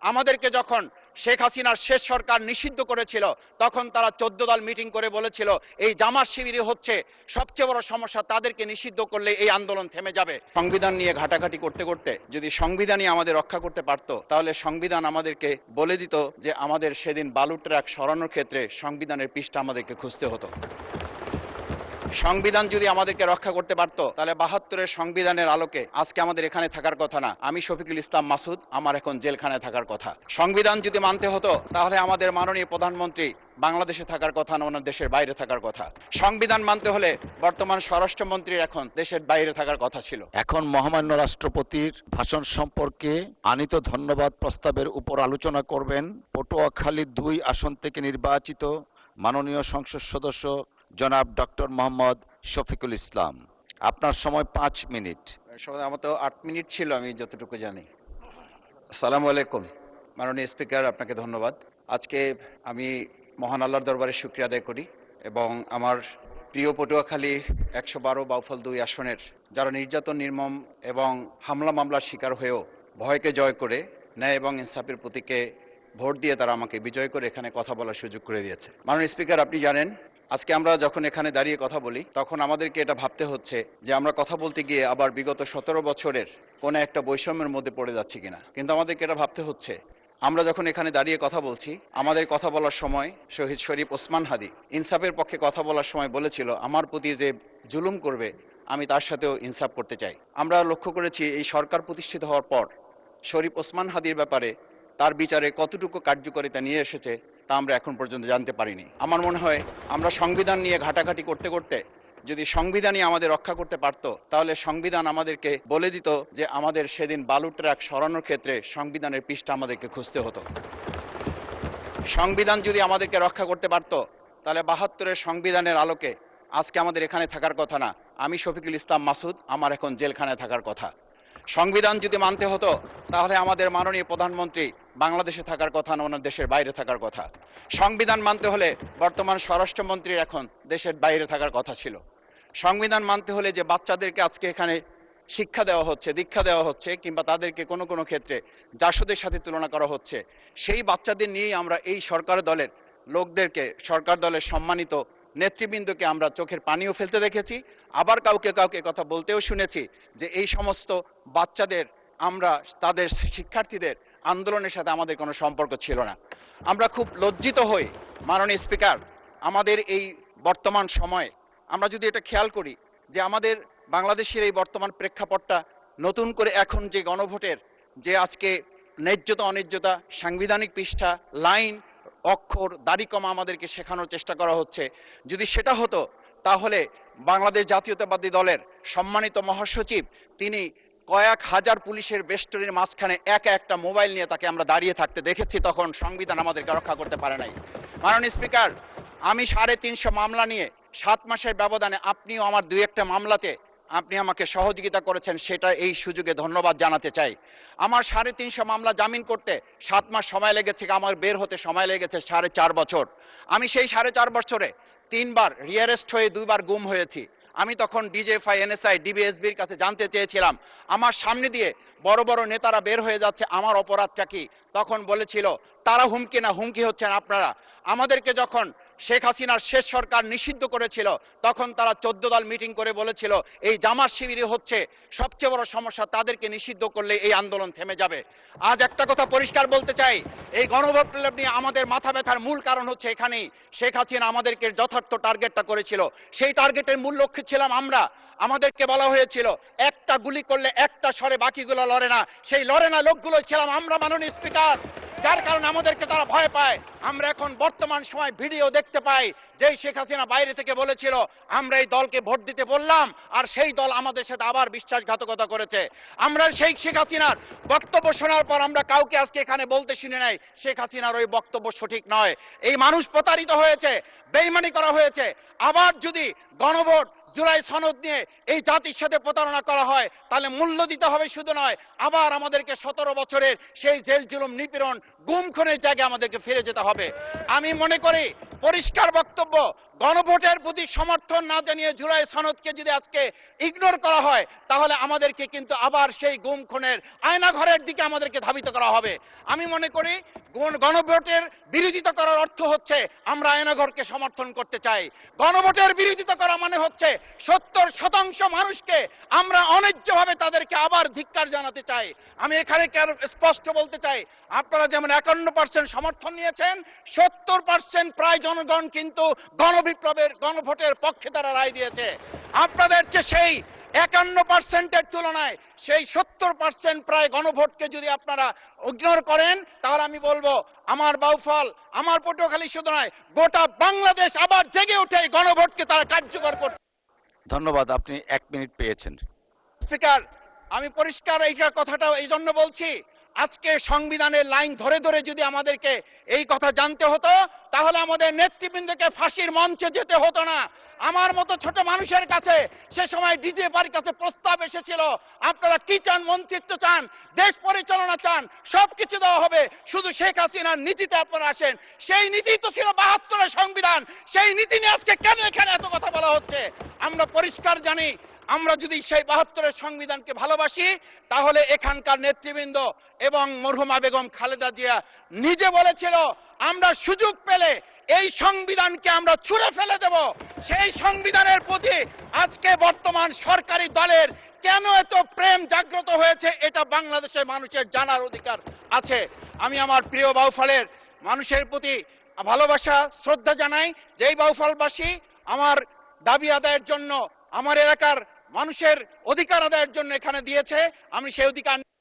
আমাদেরকে যখন শেখ হাসিনার শেষ সরকার নিষিদ্ধ করেছিল তখন তারা 14 দল মিটিং করে বলেছিল এই জামাত শিবিরই হচ্ছে সবচেয়ে বড় সমস্যা, তাদেরকে নিষিদ্ধ করলে এই আন্দোলন থেমে যাবে। সংবিধান নিয়ে ঘাটাঘাটি করতে করতে যদি সংবিধানই আমাদের রক্ষা করতে পারত তাহলে সংবিধান আমাদেরকে বলে দিত যে আমাদের সেদিন বালু ট্রাক সরানোর ক্ষেত্রে সংবিধানের পৃষ্ঠা আমাদেরকে খুঁজতে হতো। সংবিধান যদি আমাদেরকে রক্ষা করতে পারত তাহলে 72-এর সংবিধানের আলোকে আজকে আমাদের এখানে থাকার কথা না। আমি শফিকুল ইসলাম মাসুদ, আমার এখন জেলখানায় থাকার কথা। সংবিধান যদি মানতে হতো তাহলে আমাদের মাননীয় প্রধানমন্ত্রী বাংলাদেশে থাকার কথা না, ওনার দেশের বাইরে থাকার কথা। সংবিধান মানতে হলে বর্তমান স্বরাষ্ট্রমন্ত্রীর এখন দেশের বাইরে থাকার কথা ছিল। এখন মহামান্য রাষ্ট্রপতির ভাষণ সম্পর্কে আনীত ধন্যবাদ প্রস্তাবের উপর আলোচনা করবেন পটুয়াখালী 2 আসন থেকে নির্বাচিত মাননীয় সংসদ সদস্য জনাব ডক্টর মোহাম্মদ শফিকুল ইসলাম। আপনার সময় 5 মিনিট। আমার তো 8 মিনিট ছিল আমি যতটুকু জানি। আসসালামু আলাইকুম। মাননীয় স্পিকার, আপনাকে ধন্যবাদ। আজকে আমি মহান আল্লাহর দরবারে শুকরিয়া আদায় করি এবং আমার প্রিয় পটুয়াখালী 112 বাউফল 2 আসনের যারা নির্যাতন, নির্মম এবং হামলা মামলার শিকার হয়েও ভয়কে জয় করে ন্যায় এবং ইনসাফের প্রতীকে ভোট দিয়ে তারা আমাকে বিজয় করে এখানে কথা বলার সুযোগ করে দিয়েছে। মাননীয় স্পিকার, আপনি জানেন আজকে আমরা যখন এখানে দাঁড়িয়ে কথা বলি তখন আমাদেরকে এটা ভাবতে হচ্ছে যে আমরা কথা বলতে গিয়ে আবার বিগত 17 বছরের কোনো একটা বৈষম্যের মধ্যে পড়ে যাচ্ছি কিনা। কিন্তু আমাদেরকে এটা ভাবতে হচ্ছে আমরা যখন এখানে দাঁড়িয়ে কথা বলছি, আমাদের কথা বলার সময় শহীদ শরীফ ওসমান হাদি ইনসাফের পক্ষে কথা বলার সময় বলেছিল আমার প্রতি যে জুলুম করবে আমি তার সাথেও ইনসাফ করতে চাই। আমরা লক্ষ্য করেছি এই সরকার প্রতিষ্ঠিত হওয়ার পর শরীফ ওসমান হাদির ব্যাপারে তার বিচারে কতটুকু কার্যকারিতা নিয়ে এসেছে তা আমরা এখন পর্যন্ত জানতে পারিনি। আমার মনে হয় আমরা সংবিধান নিয়ে ঘাটাঘাটি করতে করতে যদি সংবিধানই আমাদের রক্ষা করতে পারত তাহলে সংবিধান আমাদেরকে বলে দিত যে আমাদের সেদিন বালু ট্রাক সরানোর ক্ষেত্রে সংবিধানের পৃষ্ঠা আমাদেরকে খুঁজতে হতো। সংবিধান যদি আমাদেরকে রক্ষা করতে পারত তাহলে 72-এর সংবিধানের আলোকে আজকে আমাদের এখানে থাকার কথা না। আমি শফিকুল ইসলাম মাসুদ, আমার এখন জেলখানায় থাকার কথা। সংবিধান যদি মানতে হতো তাহলে আমাদের মাননীয় প্রধানমন্ত্রী বাংলাদেশে থাকার কথা না, ওনার দেশের বাইরে থাকার কথা। সংবিধান মানতে হলে বর্তমান স্বরাষ্ট্রমন্ত্রীর এখন দেশের বাইরে থাকার কথা ছিল। সংবিধান মানতে হলে যে বাচ্চাদেরকে আজকে এখানে শিক্ষা দেওয়া হচ্ছে, দীক্ষা দেওয়া হচ্ছে, কিংবা তাদেরকে কোনো কোনো ক্ষেত্রে জাসদের সাথে তুলনা করা হচ্ছে, সেই বাচ্চাদের নিয়েই আমরা এই সরকার দলের লোকদেরকে, সরকার দলের সম্মানিত নেতৃবৃন্দকে আমরা চোখের পানিও ফেলতে দেখেছি, আবার কাউকে কাউকে কথা বলতেও শুনেছি যে এই সমস্ত বাচ্চাদের আমরা তাদের শিক্ষার্থীদের আন্দোলনের সাথে আমাদের কোনো সম্পর্ক ছিল না। আমরা খুব লজ্জিত হই মাননীয় স্পিকার, আমাদের এই বর্তমান সময়ে আমরা যদি এটা খেয়াল করি যে আমাদের বাংলাদেশের এই বর্তমান প্রেক্ষাপটটা নতুন করে এখন যে গণভোটের যে আজকে ন্যায্যতা অন্যায্যতা, সাংবিধানিক পৃষ্ঠা, লাইন, অক্ষর, দাড়িকমা আমাদেরকে শেখানোর চেষ্টা করা হচ্ছে, যদি সেটা হতো তাহলে বাংলাদেশ জাতীয়তাবাদী দলের সম্মানিত মহাসচিব তিনি কয়েক হাজার পুলিশের বেষ্টনীর মাঝখানে একা একটা মোবাইল নিয়ে তাকে আমরা দাঁড়িয়ে থাকতে দেখেছি, তখন সংবিধান আমাদেরকে রক্ষা করতে পারে নাই। মাননীয় স্পিকার, আমি 350 মামলা নিয়ে 7 মাসের ব্যবধানে আপনিও আমার 2-1টা মামলাতে আপনি আমাকে সহযোগিতা করেছেন, সেটা এই সুযোগে ধন্যবাদ জানাতে চাই। আমার 350 মামলা জামিন করতে 7 মাস সময় লেগেছে, আমার বের হতে সময় লেগেছে 4.5 বছর। আমি সেই 4.5 বছরে 3 বার রিয়ারেস্ট হয়ে 2 বার গুম হয়েছি। আমি তখন ডিজিএফআই, এনএসআই, ডিবিএসবির কাছে জানতে চেয়েছিলাম আমার সামনে দিয়ে বড় বড় নেতারা বের হয়ে যাচ্ছে, আমার অপরাধটা কি? তখন বলেছিল তারা হুমকি না, হুমকি হচ্ছেন আপনারা। আমাদেরকে যখন শেখ হাসিনার শেষ সরকার নিষিদ্ধ করেছিল তখন তারা 14 দল মিটিং করে বলেছিল এই জামাত শিবিরই হচ্ছে সবচেয়ে বড় সমস্যা, তাদেরকে নিষিদ্ধ করলে এই আন্দোলন থেমে যাবে। আজ একটা কথা পরিষ্কার বলতে চাই, এই গণবিপ্লব নিয়ে আমাদের মাথা ব্যথার মূল কারণ হচ্ছে এখানেই শেখ হাসিনা আমাদেরকে যথার্থ টার্গেটটা করেছিল, সেই টার্গেটের মূল লক্ষ্য ছিলাম আমরা। আমাদেরকে বলা হয়েছিল একটা গুলি করলে একটা সরে বাকিগুলো লড়ে না, সেই লড়ে না লোকগুলো ছিলাম আমরা মাননীয় স্পিকার, যার কারণে আমাদেরকে তারা ভয় পায়। আমরা এখন বর্তমান সময় ভিডিও দেখতে পাই যেই শেখ হাসিনা বাইরে থেকে বলেছিল আমরা এই দলকে ভোট দিতে বললাম আর সেই দল আমাদের সাথে আবার বিশ্বাসঘাতকতা করেছে। আমরা সেই শেখ হাসিনার বক্তব্য শোনার পর আমরা কাউকে আজকে এখানে বলতে শুনে নাই শেখ হাসিনার ওই বক্তব্য সঠিক নয়, এই মানুষ প্রতারিত হয়েছে, বেইমানি করা হয়েছে। আবার যদি গণভোট, জুলাই সনদ নিয়ে এই জাতির সাথে প্রতারণা করা হয় তাহলে মূল্য দিতে হবে, শুধু নয় আবার আমাদেরকে 17 বছরের সেই জেল জুলুম, নিপীড়ন, গুম খুনের জায়গায় আমাদেরকে ফিরে যেতে হবে। আমি মনে করি পরিষ্কার বক্তব্য, গণভোটের প্রতি সমর্থন না জানিয়ে জুলাই সনদকে যদি আজকে ইগনোর করা হয়, তাহলে আমাদেরকে কিন্তু আবার সেই গুম খুনের আয়নাঘরের দিকে আমাদেরকে ধাবিত করা হবে। আমি মনে করি গণভোটের বিরোধিতা করার অর্থ হচ্ছে আমরা আয়নাঘরকে সমর্থন করতে চাই। গণভোটের বিরোধিতা করা মানে হচ্ছে 70% মানুষকে আমরা অন্যায্যভাবে তাদেরকে আবার ধিক্কার জানাতে চাই। আমি এখানে স্পষ্ট বলতে চাই, আপনারা যেমন 51% সমর্থন নিয়েছেন, 70% প্রায় জনগণ কিন্তু গণভোটের পক্ষে তারা রায় দিয়েছে। আপনাদের চেয়ে সেই 51%-এর তুলনায় সেই 70% প্রায় গণভোটকে যদি আপনারা ইগনোর করেন, তাহলে আমি বলবো আমার বাউফল, আমার পটুয়াখালী শুধু নয়, গোটা বাংলাদেশ আবার জেগে ওঠে এই গণভোটকে তারা কার্যকর করতে। ধন্যবাদ, আপনি 1 মিনিট পেয়েছেন। স্পিকার, আমি পরিষ্কার এইটার কথাটা এই জন্য বলছি, আজকে সংবিধানের লাইন ধরে ধরে যদি আমাদেরকে এই কথা জানতে হতো, তাহলে আমাদের নেতৃবৃন্দকে ফাঁসির মঞ্চে যেতে হতো না। আমার মতো ছোট মানুষের কাছে সে সময় ডিজিএফআর কাছে প্রস্তাব এসেছিল, আপনারা কি চান, মন্ত্রিত্ব চান, দেশ পরিচালনা চান, সবকিছু দেওয়া হবে, শুধু শেখ হাসিনার নীতিতে আপনারা আসেন। সেই নীতি তো ছিল 72-এর সংবিধান, সেই নীতি নিয়ে আজকে কেন এখানে এত কথা বলা হচ্ছে? আমরা পরিষ্কার জানি, আমরা যদি সেই 72-এর সংবিধানকে ভালোবাসি, তাহলে এখানকার নেতৃবৃন্দ এবং মরহুমা বেগম খালেদা জিয়া নিজে বলেছিল, আমরা সুযোগ পেলে এই সংবিধানকে আমরা ছুঁড়ে ফেলে দেব। সেই সংবিধানের প্রতি আজকে বর্তমান সরকারি দলের কেন এত প্রেম জাগ্রত হয়েছে, এটা বাংলাদেশের মানুষের জানার অধিকার আছে। আমি আমার প্রিয় বাউফলের মানুষের প্রতি ভালোবাসা, শ্রদ্ধা জানাই। যেই বাউফলবাসী আমার দাবি আদায়ের জন্য, আমার এলাকার মানুষের অধিকার আদায়ের জন্য এখানে দিয়েছে, আমি সেই অধিকার